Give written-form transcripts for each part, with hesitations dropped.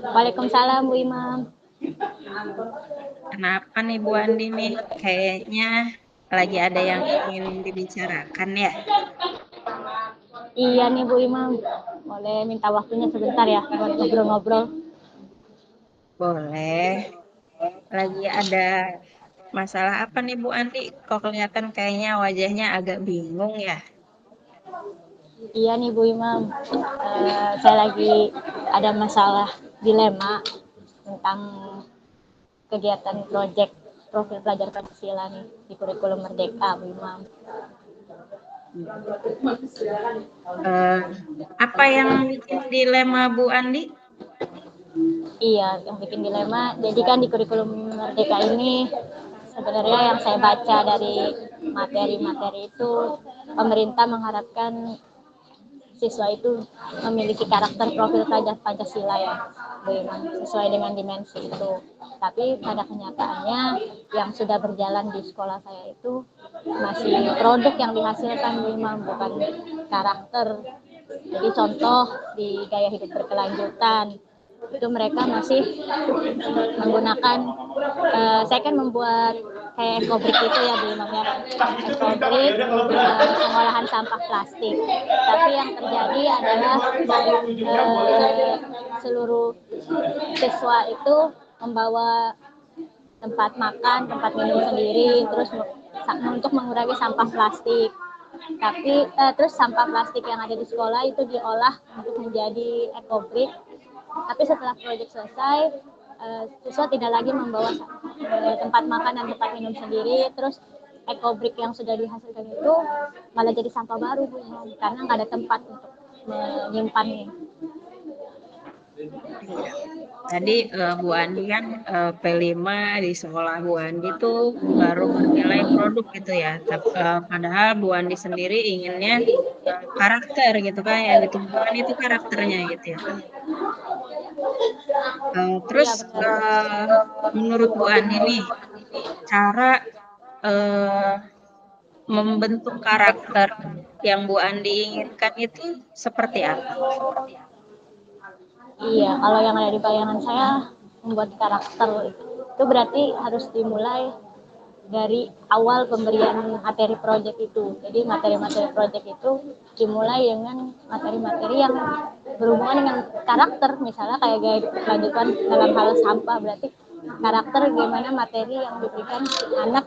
Waalaikumsalam Bu Imam. Kenapa nih Bu Andi nih? Kayaknya lagi ada yang ingin dibicarakan ya? Iya nih Bu Imam. Boleh minta waktunya sebentar ya buat ngobrol-ngobrol. Boleh. Lagi ada masalah apa nih Bu Andi? Kok kelihatan kayaknya wajahnya agak bingung ya? Iya nih Bu Imam. Saya lagi ada masalah dilema tentang kegiatan proyek profil pelajar Pancasila nih di kurikulum Merdeka Bu Imam. Eh, apa yang bikin dilema Bu Andi? Iya, yang bikin dilema. Jadi kan di kurikulum Merdeka ini sebenarnya yang saya baca dari materi-materi itu pemerintah mengharapkan siswa itu memiliki karakter profil pelajar Pancasila ya, Bu Iman, sesuai dengan dimensi itu. Tapi pada kenyataannya yang sudah berjalan di sekolah saya itu masih produk yang dihasilkan Bu Imam, bukan karakter. Jadi contoh di gaya hidup berkelanjutan itu mereka masih menggunakan saya kan membuat kayak ekobrik itu ya Bu Imam ya, ekobrik pengolahan sampah plastik, tapi yang terjadi adalah seluruh siswa itu membawa tempat makan, tempat minum sendiri, terus untuk mengurangi sampah plastik. Tapi terus sampah plastik yang ada di sekolah itu diolah untuk menjadi ekobrik. Tapi setelah proyek selesai, siswa tidak lagi membawa tempat makan dan tempat minum sendiri. Terus ekobrik yang sudah dihasilkan itu malah jadi sampah baru Bu, karena nggak ada tempat untuk menyimpannya. Iya. Tadi Bu Andi kan P5 di sekolah Bu Andi tuh baru bernilai produk gitu ya. Padahal Bu Andi sendiri inginnya karakter gitu kan, yang ditumbuhkan itu karakternya gitu ya. Terus Iya benar. eh, menurut Bu Andi nih, cara eh, membentuk karakter yang Bu Andi inginkan itu seperti apa? Iya, kalau yang ada di bayangan saya membuat karakter itu berarti harus dimulai dari awal pemberian materi proyek itu. Jadi materi-materi proyek itu dimulai dengan materi-materi yang berhubungan dengan karakter, misalnya kayak gaya kelanjutan dalam hal sampah, berarti karakter gimana materi yang diberikan anak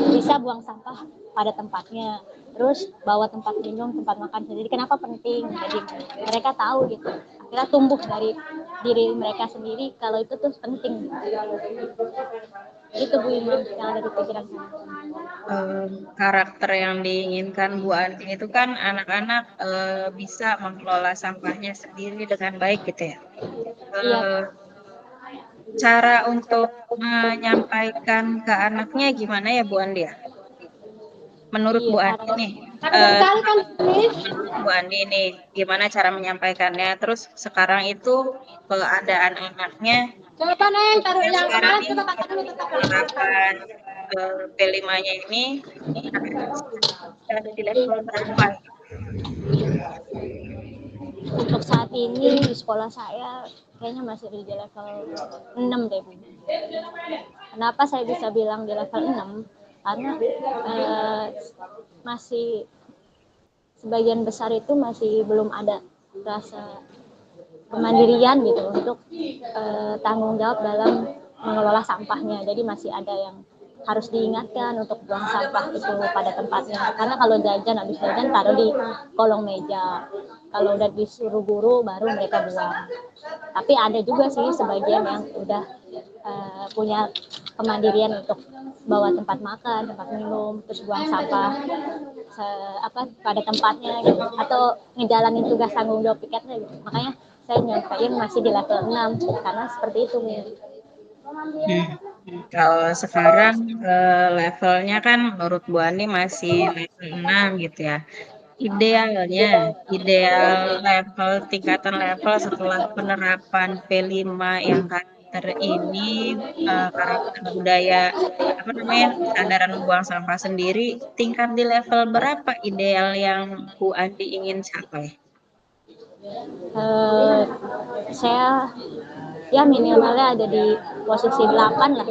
bisa buang sampah pada tempatnya, terus bawa tempat minum, tempat makan sendiri. Kenapa penting? Jadi mereka tahu gitu, akhirnya tumbuh dari diri mereka sendiri kalau itu tuh penting. Itu Bu Imam yang ada di pikiran saya. eh, Karakter yang diinginkan Bu Andi itu kan anak-anak bisa mengelola sampahnya sendiri dengan baik gitu ya. Iya. Eh, Cara untuk menyampaikan ke anaknya gimana ya Bu Andi ya? Menurut Iya Bu Andi caranya. nih, menurut Bu Andi nih, gimana cara menyampaikannya? Terus sekarang itu keadaan anaknya Coba Neng taruh yang yang sekarang kemarin, ini coba kata dulu tetap penerapan P5-nya ini ada di level berapa? untuk saat ini di sekolah saya kayaknya masih di level 6 deh Bu. Kenapa saya bisa bilang di level 6? Karena masih sebagian besar itu masih belum ada rasa kemandirian gitu untuk tanggung jawab dalam mengelola sampahnya. Jadi masih ada yang harus diingatkan untuk buang sampah itu pada tempatnya. Karena kalau jajan, habis jajan taruh di kolong meja. Kalau udah disuruh guru baru mereka buang. Tapi ada juga sih sebagian yang udah punya kemandirian untuk bawa tempat makan, tempat minum, terus buang sampah pada tempatnya gitu, atau ngejalanin tugas tanggung jawab piketnya gitu. Makanya saya nyampein masih di level 6 karena seperti itu nih. Hmm. Kalau sekarang levelnya kan menurut Bu Ani masih level 6 gitu ya. Idealnya, ideal level, tingkatan level setelah penerapan P5 yang karakter ini, karakter budaya, apa namanya, kesadaran membuang sampah sendiri, tingkat di level berapa ideal yang Bu Andi ingin capai? Eh, saya ya minimalnya ada di posisi 8 lah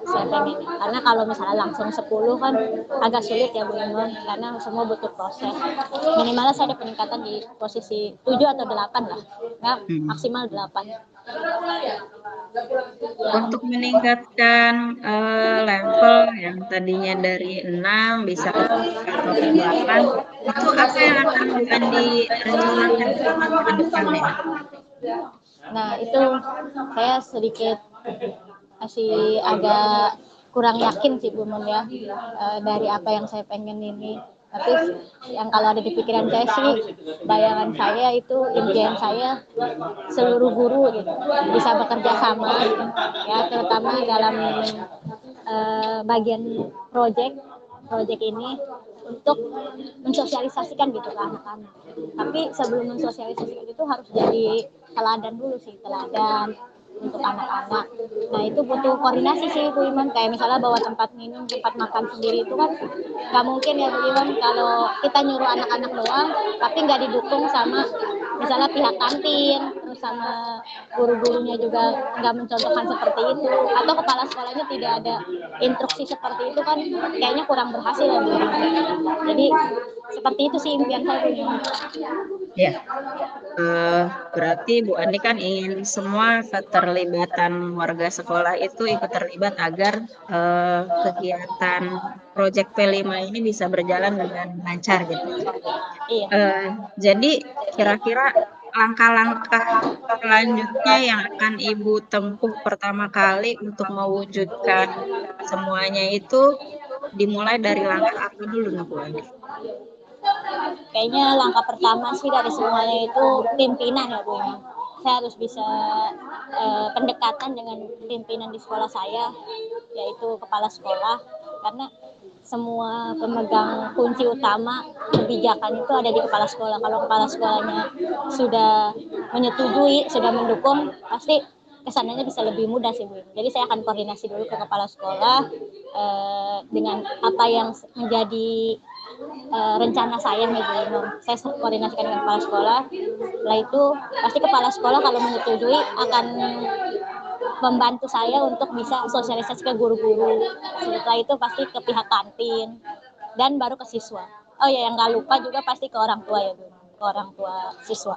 saya pengen, karena kalau misalnya langsung 10 kan agak sulit ya Bu Inul, karena semua butuh proses. Minimalnya saya ada peningkatan di posisi 7 atau 8 lah, nggak Hmm. maksimal 8. Untuk meningkatkan level yang tadinya dari 6 bisa ke 7 atau ke 8, itu apa yang akan Bu Andi rencanakan ke depannya? Nah itu saya sedikit masih agak kurang yakin sih Bu Mun ya, dari apa yang saya pengen ini. Tapi yang kalau ada di pikiran saya sih, bayangan saya itu, impian saya seluruh guru gitu bisa bekerja sama ya, terutama dalam bagian project ini untuk mensosialisasikan gitu ke anak-anak. Tapi sebelum mensosialisasikan itu harus jadi teladan dulu sih, teladan untuk anak-anak. Nah itu butuh koordinasi sih Bu Iman, kayak misalnya bawa tempat minum, tempat makan sendiri itu kan nggak mungkin ya Bu Iman kalau kita nyuruh anak-anak doang tapi nggak didukung sama misalnya pihak kantin, terus sama guru-gurunya juga nggak mencontohkan seperti itu, atau kepala sekolahnya tidak ada instruksi seperti itu, kan kayaknya kurang berhasil ya Bu Iman. Jadi seperti itu sih impian saya Bu Iman. Ya, eh, berarti Bu Andi kan ingin semua keterlibatan warga sekolah itu ikut terlibat agar kegiatan Proyek P5 ini bisa berjalan dengan lancar gitu ya. Iya. Eh, jadi kira-kira langkah-langkah selanjutnya yang akan Ibu tempuh pertama kali untuk mewujudkan semuanya itu dimulai dari langkah apa dulu nih Bu Andi? Kayaknya langkah pertama sih dari semuanya itu pimpinan ya Bu Iman. Saya harus bisa pendekatan dengan pimpinan di sekolah saya, yaitu kepala sekolah, karena semua pemegang kunci utama kebijakan itu ada di kepala sekolah. Kalau kepala sekolahnya sudah menyetujui, sudah mendukung, pasti kesananya bisa lebih mudah sih Bu. Jadi saya akan koordinasi dulu ke kepala sekolah dengan apa yang menjadi rencana saya nih Bu Iman. Saya koordinasikan dengan kepala sekolah. Setelah itu pasti kepala sekolah kalau menyetujui akan membantu saya untuk bisa sosialisasi ke guru-guru. Setelah itu pasti ke pihak kantin dan baru ke siswa. Oh ya, yang nggak lupa juga pasti ke orang tua ya Bu, ke orang tua siswa.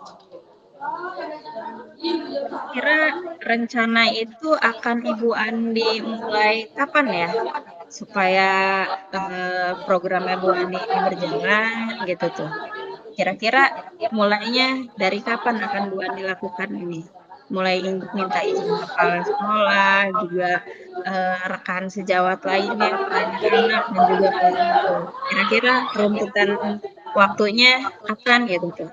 Kira rencana itu akan Ibu Andi mulai kapan ya? Supaya programnya Bu Andi ini berjalan gitu tuh. Kira-kira mulainya dari kapan akan Bu Andi lakukan ini? Mulai minta izin kepala sekolah, juga rekan sejawat lainnya, ke anak-anak dan juga ke orang tua. Kira-kira runtutan waktunya kapan gitu tuh?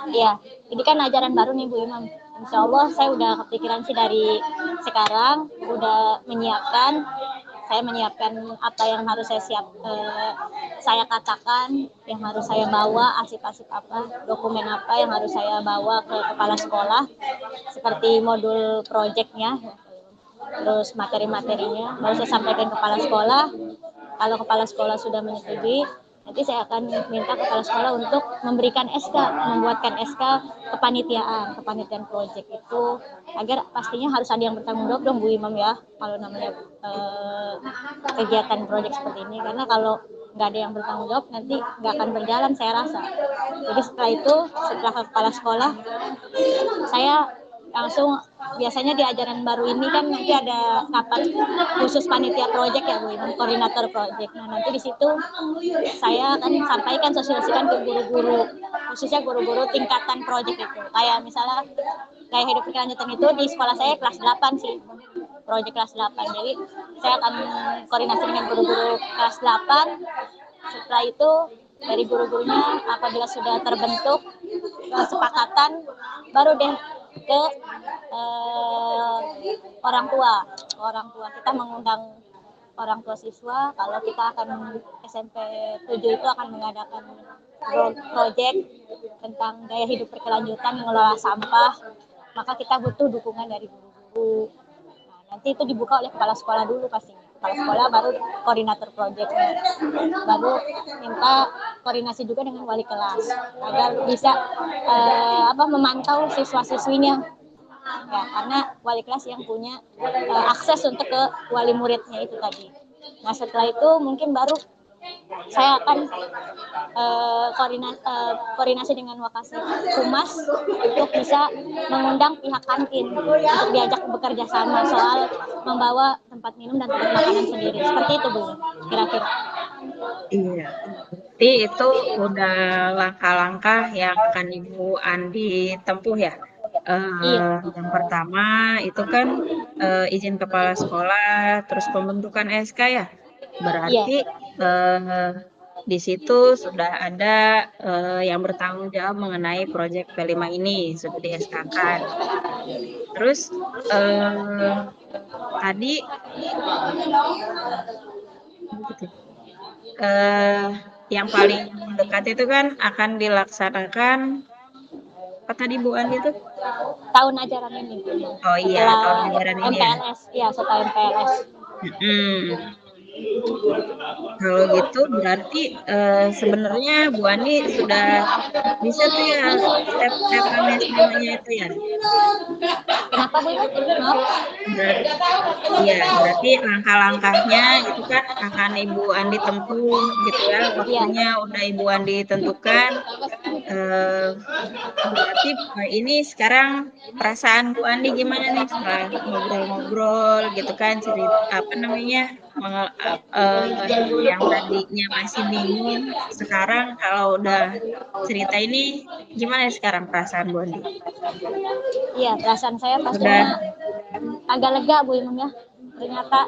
Iya, ini kan ajaran baru nih Bu Imam. Insya Allah saya udah kepikiran sih dari sekarang, udah menyiapkan. Saya menyiapkan apa yang harus saya katakan, yang harus saya bawa, arsip-arsip apa, dokumen apa yang harus saya bawa ke kepala sekolah, seperti modul proyeknya, terus materi-materinya, baru saya sampaikan ke kepala sekolah. Kalau kepala sekolah sudah menyetujui, nanti saya akan minta kepala sekolah untuk memberikan SK, membuatkan SK kepanitiaan proyek itu, agar pastinya harus ada yang bertanggung jawab dong Bu Imam ya, kalau namanya kegiatan proyek seperti ini, karena kalau nggak ada yang bertanggung jawab nanti nggak akan berjalan saya rasa. Jadi setelah itu, setelah kepala sekolah, saya langsung, biasanya di ajaran baru ini kan nanti ada rapat khusus panitia proyek ya Bu, koordinator proyek. Nah nanti di situ saya akan sampaikan, sosialisasikan ke guru-guru, khususnya guru-guru tingkatan proyek itu. Kayak misalnya gaya hidup berkelanjutan itu di sekolah saya kelas 8 sih, proyek kelas 8. Jadi saya akan koordinasi dengan guru-guru kelas 8. Setelah itu dari guru-gurunya apabila sudah terbentuk kesepakatan, baru deh ke eh, orang tua kita mengundang orang tua siswa. Kalau kita akan SMP 7 itu akan mengadakan proyek tentang gaya hidup berkelanjutan mengelola sampah, maka kita butuh dukungan dari guru-guru. Nah, nanti itu dibuka oleh kepala sekolah dulu pastinya. Kepala sekolah baru koordinator proyeknya, baru minta koordinasi juga dengan wali kelas agar bisa memantau siswa-siswinya. Ya, karena wali kelas yang punya akses untuk ke wali muridnya itu tadi. Nah, setelah itu mungkin baru saya akan koordinasi dengan Wakasih Humas untuk bisa mengundang pihak kantin untuk diajak bekerja sama soal membawa tempat minum dan tempat makanan sendiri. Seperti itu, Bu, kira-kira. Iya, berarti itu udah langkah-langkah yang akan Ibu Andi tempuh ya. Iya, Yang pertama itu kan izin kepala sekolah, terus pembentukan SK ya. iya, Berarti eh, di situ sudah ada yang bertanggung jawab mengenai proyek P5 ini sudah di SK-kan. Terus eh, tadi eh, yang paling dekat itu kan akan dilaksanakan apa tadi Bu Andi tuh? tahun ajaran ini. Oh iya, Setelah tahun ajaran ini ya. MPLS, ya setelah MPLS. Mm-mm. Kalau gitu berarti sebenarnya Bu Andi sudah bisa tuh ya step-step amnesmennya itu ya. Kenapa, Bu? Maaf. Berarti iya, berarti langkah-langkahnya itu kan akan Ibu Andi tempuh gitu ya. Iya. Waktunya udah Ibu Andi tentukan. Eh, Berarti ini sekarang perasaan Bu Andi gimana nih setelah ngobrol-ngobrol gitu kan cerita apa namanya yang tadinya masih bingung sekarang kalau udah cerita ini gimana sekarang perasaan Bu Andi? Iya, perasaan saya Udah pastinya agak lega, Bu Imam ya. Ternyata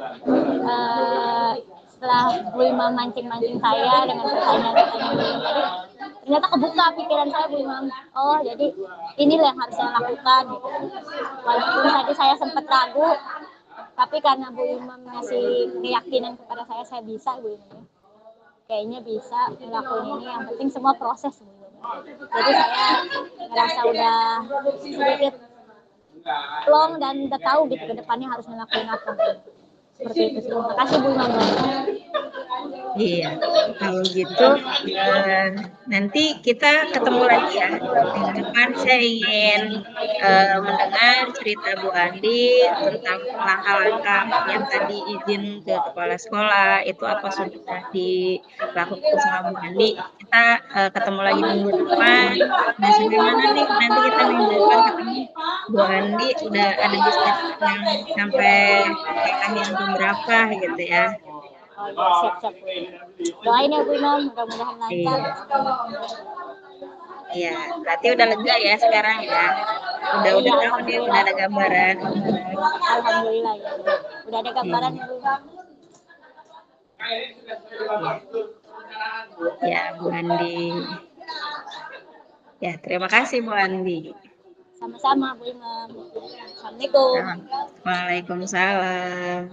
setelah Bu Imam mancing-mancing saya dengan pertanyaan-pertanyaan Bu Imam tadi, ternyata kebuka pikiran saya, Bu Imam. Oh, jadi inilah yang harus saya lakukan gitu. Walaupun tadi saya sempat ragu, tapi karena Bu Imam ngasih keyakinan kepada saya bisa, Bu Imam. Kayaknya bisa ngelakuin ini, yang penting semua proses, Bu Imam. Jadi saya ngerasa udah sedikit plong dan udah tahu gitu ke depannya harus ngelakuin apa. Seperti itu sih. Makasih Bu Imam. iya, kalau gitu eh, nanti kita ketemu lagi ya. Minggu depan saya ingin mendengar cerita Bu Andi tentang langkah-langkah yang tadi izin ke kepala sekolah itu apa sudah dilakukan sama Bu Andi. Kita ketemu lagi minggu depan. Nah, sampai mana nih nanti kita minggu depan ketemu Bu Andi udah ada di step yang sampai langkah yang keberapa gitu ya. Oh iya, siap-siap. Doain ya Bu Imam, mudah-mudahan lancar. Iya. Iya, berarti udah lega ya sekarang ya. Udah Iya, tahu nih, udah alhamdulillah. ada gambaran. Alhamdulillah ya. Udah ada gambaran Iya, ya Bu Imam. iya, ya Bu Andi. Ya, terima kasih Bu Andi. Sama-sama Bu Imam. Assalamualaikum. Waalaikumsalam.